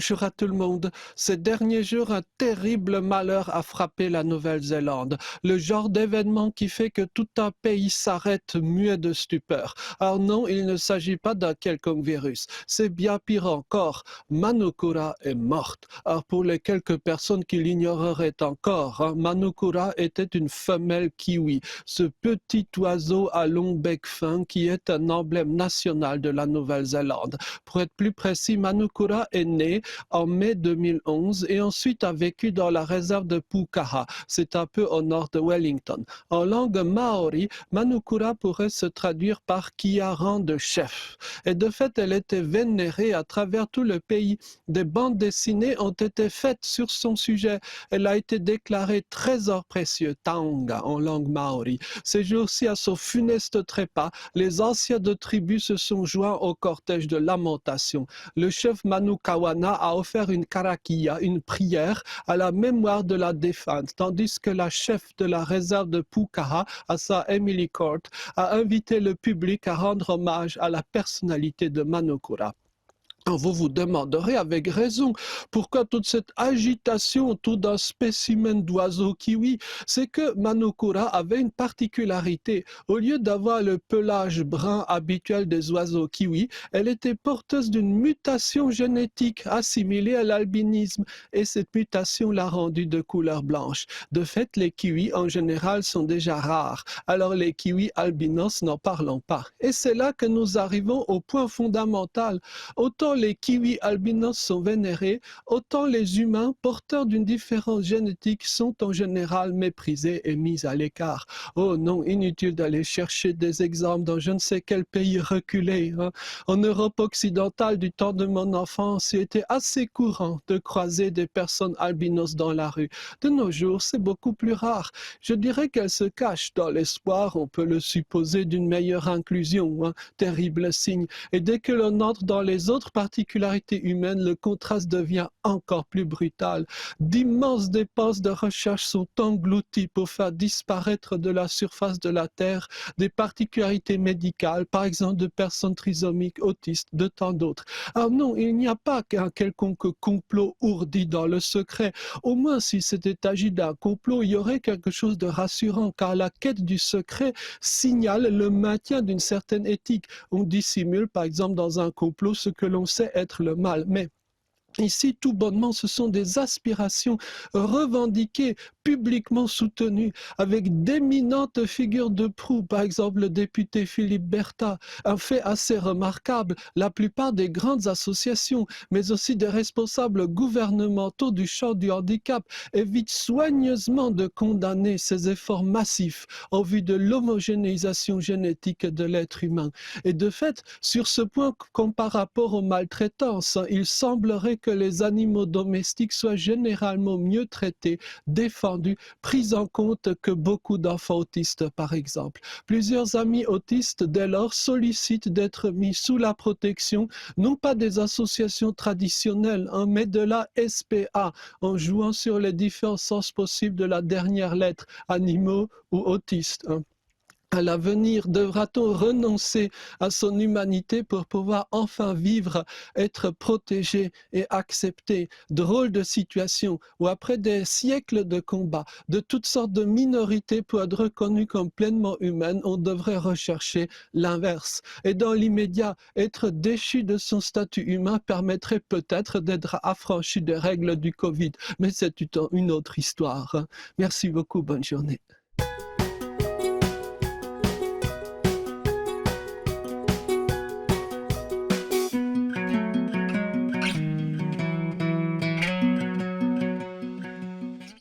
Bonjour à tout le monde. Ces derniers jours, un terrible malheur a frappé la Nouvelle-Zélande. Le genre d'événement qui fait que tout un pays s'arrête muet de stupeur. Alors non, il ne s'agit pas d'un quelconque virus. C'est bien pire encore. Manukura est morte. Alors pour les quelques personnes qui l'ignoreraient encore, Manukura était une femelle kiwi. Ce petit oiseau à long bec fin qui est un emblème national de la Nouvelle-Zélande. Pour être plus précis, Manukura est né en mai 2011 et ensuite a vécu dans la réserve de Pukaha. C'est un peu au nord de Wellington. En langue maori, Manukura pourrait se traduire par qui a rang de chef. Et de fait, elle était vénérée à travers tout le pays. Des bandes dessinées ont été faites sur son sujet. Elle a été déclarée trésor précieux, taonga en langue maori. Ces jours-ci, à son funeste trépas, les anciens de tribus se sont joints au cortège de lamentation. Le chef Manu Kawana a offert une karakia, une prière à la mémoire de la défunte, tandis que la chef de la réserve de Pukaha, Asa Emily Court, a invité le public à rendre hommage à la personnalité de Manukura. Vous vous demanderez avec raison pourquoi toute cette agitation autour d'un spécimen d'oiseau kiwi. C'est que Manukura avait une particularité. Au lieu d'avoir le pelage brun habituel des oiseaux kiwi, elle était porteuse d'une mutation génétique assimilée à l'albinisme et cette mutation l'a rendue de couleur blanche. De fait, les kiwis en général sont déjà rares, alors les kiwis albinos n'en parlons pas. Et c'est là que nous arrivons au point fondamental. Autant les kiwis albinos sont vénérés, autant les humains porteurs d'une différence génétique sont en général méprisés et mis à l'écart. Oh non, inutile d'aller chercher des exemples dans je ne sais quel pays reculé. En Europe occidentale, du temps de mon enfance, il était assez courant de croiser des personnes albinos dans la rue. De nos jours, c'est beaucoup plus rare. Je dirais qu'elles se cachent dans l'espoir, on peut le supposer, d'une meilleure inclusion. Terrible signe. Et dès que l'on entre dans les autres particularités humaines, le contraste devient encore plus brutal. D'immenses dépenses de recherche sont englouties pour faire disparaître de la surface de la Terre des particularités médicales, par exemple de personnes trisomiques, autistes, de tant d'autres. Alors non, il n'y a pas qu'un quelconque complot ourdi dans le secret. Au moins, si c'était agi d'un complot, il y aurait quelque chose de rassurant, car la quête du secret signale le maintien d'une certaine éthique. On dissimule, par exemple, dans un complot ce que l'on sait être le mal. Mais ici, tout bonnement, ce sont des aspirations revendiquées, publiquement soutenues, avec d'éminentes figures de proue. Par exemple, le député Philippe Berta, un fait assez remarquable. La plupart des grandes associations, mais aussi des responsables gouvernementaux du champ du handicap, évitent soigneusement de condamner ces efforts massifs en vue de l'homogénéisation génétique de l'être humain. Et de fait, sur ce point, comme par rapport aux maltraitances, il semblerait que les animaux domestiques soient généralement mieux traités, défendus, pris en compte que beaucoup d'enfants autistes, par exemple. Plusieurs amis autistes, dès lors, sollicitent d'être mis sous la protection, non pas des associations traditionnelles, mais de la SPA, en jouant sur les différents sens possibles de la dernière lettre, animaux ou autistes. À l'avenir, devra-t-on renoncer à son humanité pour pouvoir enfin vivre, être protégé et accepté? Drôle de situation où après des siècles de combats, de toutes sortes de minorités pour être reconnues comme pleinement humaines, on devrait rechercher l'inverse. Et dans l'immédiat, être déchu de son statut humain permettrait peut-être d'être affranchi des règles du Covid. Mais c'est une autre histoire. Merci beaucoup, bonne journée.